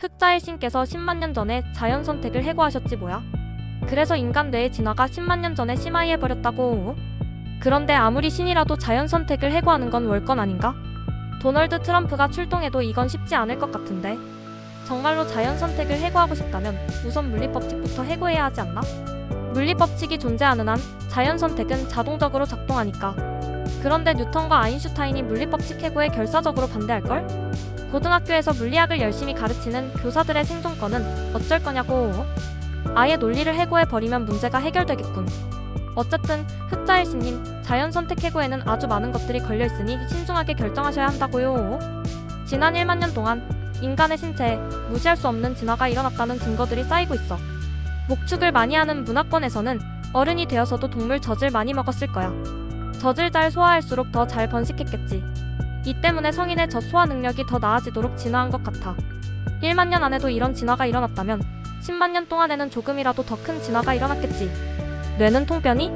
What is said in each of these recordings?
흑자일신께서 10만 년 전에 자연 선택을 해고하셨지 뭐야. 그래서 인간 뇌의 진화가 10만 년 전에 심하해버렸다고. 그런데 아무리 신이라도 자연 선택을 해고하는 건 월권 아닌가? 도널드 트럼프가 출동해도 이건 쉽지 않을 것 같은데. 정말로 자연 선택을 해고하고 싶다면 우선 물리법칙부터 해고해야 하지 않나? 물리법칙이 존재하는 한 자연 선택은 자동적으로 작동하니까. 그런데 뉴턴과 아인슈타인이 물리법칙 해고에 결사적으로 반대할걸? 고등학교에서 물리학을 열심히 가르치는 교사들의 생존권은 어쩔 거냐고. 아예 논리를 해고해버리면 문제가 해결되겠군. 어쨌든 흑자일신님, 자연 선택 해고에는 아주 많은 것들이 걸려있으니 신중하게 결정하셔야 한다고요. 지난 1만 년 동안 인간의 신체에 무시할 수 없는 진화가 일어났다는 증거들이 쌓이고 있어. 목축을 많이 하는 문화권에서는 어른이 되어서도 동물 젖을 많이 먹었을 거야. 젖을 잘 소화할수록 더 잘 번식했겠지. 이 때문에 성인의 젖 소화 능력이 더 나아지도록 진화한 것 같아. 1만 년 안에도 이런 진화가 일어났다면 10만 년 동안에는 조금이라도 더 큰 진화가 일어났겠지. 뇌는 통변이?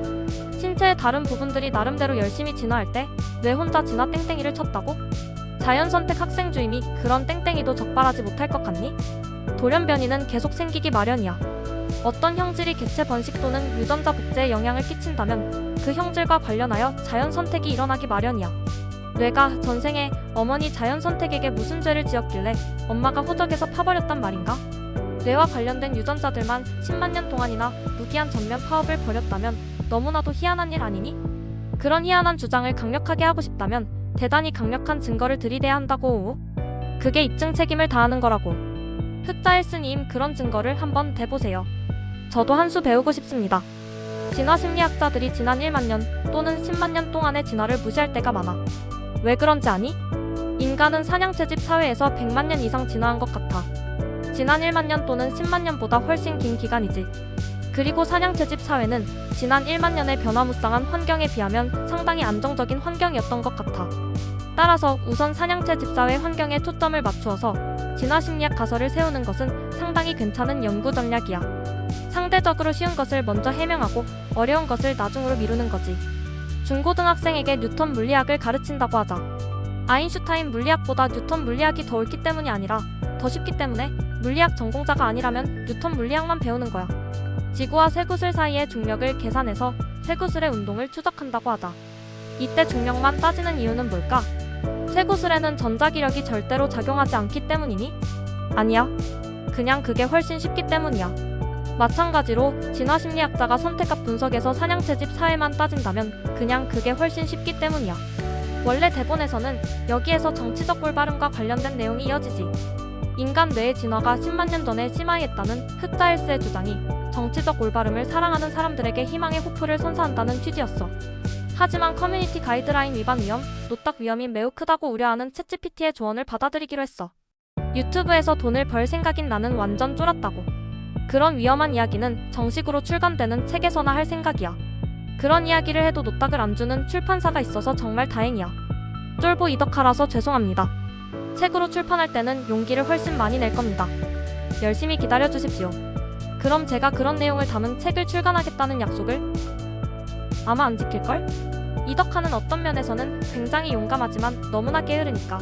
신체의 다른 부분들이 나름대로 열심히 진화할 때 뇌 혼자 진화 땡땡이를 쳤다고? 자연선택 학생주임이 그런 땡땡이도 적발하지 못할 것 같니? 돌연변이는 계속 생기기 마련이야. 어떤 형질이 개체 번식 또는 유전자 복제에 영향을 끼친다면 그 형질과 관련하여 자연선택이 일어나기 마련이야. 뇌가 전생에 어머니 자연선택에게 무슨 죄를 지었길래 엄마가 호적에서 파버렸단 말인가? 뇌와 관련된 유전자들만 10만 년 동안이나 무기한 전면 파업을 벌였다면 너무나도 희한한 일 아니니? 그런 희한한 주장을 강력하게 하고 싶다면 대단히 강력한 증거를 들이대야 한다고. 그게 입증 책임을 다하는 거라고. 흑자일스님, 그런 증거를 한번 대보세요. 저도 한 수 배우고 싶습니다. 진화심리학자들이 지난 1만 년 또는 10만 년 동안의 진화를 무시할 때가 많아. 왜 그런지 아니? 인간은 사냥채집 사회에서 100만 년 이상 진화한 것 같아. 지난 1만 년 또는 10만 년보다 훨씬 긴 기간이지. 그리고 사냥채집 사회는 지난 1만 년의 변화무쌍한 환경에 비하면 상당히 안정적인 환경이었던 것 같아. 따라서 우선 사냥채집 사회 환경에 초점을 맞추어서 진화심리학 가설을 세우는 것은 상당히 괜찮은 연구 전략이야. 상대적으로 쉬운 것을 먼저 해명하고 어려운 것을 나중으로 미루는 거지. 중고등학생에게 뉴턴 물리학을 가르친다고 하자. 아인슈타인 물리학보다 뉴턴 물리학이 더 옳기 때문이 아니라 더 쉽기 때문에 물리학 전공자가 아니라면 뉴턴 물리학만 배우는 거야. 지구와 쇠구슬 사이의 중력을 계산해서 쇠구슬의 운동을 추적한다고 하자. 이때 중력만 따지는 이유는 뭘까? 쇠구슬에는 전자기력이 절대로 작용하지 않기 때문이니? 아니야. 그냥 그게 훨씬 쉽기 때문이야. 마찬가지로 진화심리학자가 선택학 분석에서 사냥채집 사회만 따진다면 그냥 그게 훨씬 쉽기 때문이야. 원래 대본에서는 여기에서 정치적 올바름과 관련된 내용이 이어지지. 인간 뇌의 진화가 10만 년 전에 심화했다는 흑자일스의 주장이 정치적 올바름을 사랑하는 사람들에게 희망의 호프를 선사한다는 취지였어. 하지만 커뮤니티 가이드라인 위반 위험, 노딱 위험이 매우 크다고 우려하는 챗GPT의 조언을 받아들이기로 했어. 유튜브에서 돈을 벌 생각인 나는 완전 쫄았다고. 그런 위험한 이야기는 정식으로 출간되는 책에서나 할 생각이야. 그런 이야기를 해도 노딱을 안 주는 출판사가 있어서 정말 다행이야. 쫄보 이덕하라서 죄송합니다. 책으로 출판할 때는 용기를 훨씬 많이 낼 겁니다. 열심히 기다려주십시오. 그럼 제가 그런 내용을 담은 책을 출간하겠다는 약속을 아마 안 지킬걸? 이덕하는 어떤 면에서는 굉장히 용감하지만 너무나 게으르니까.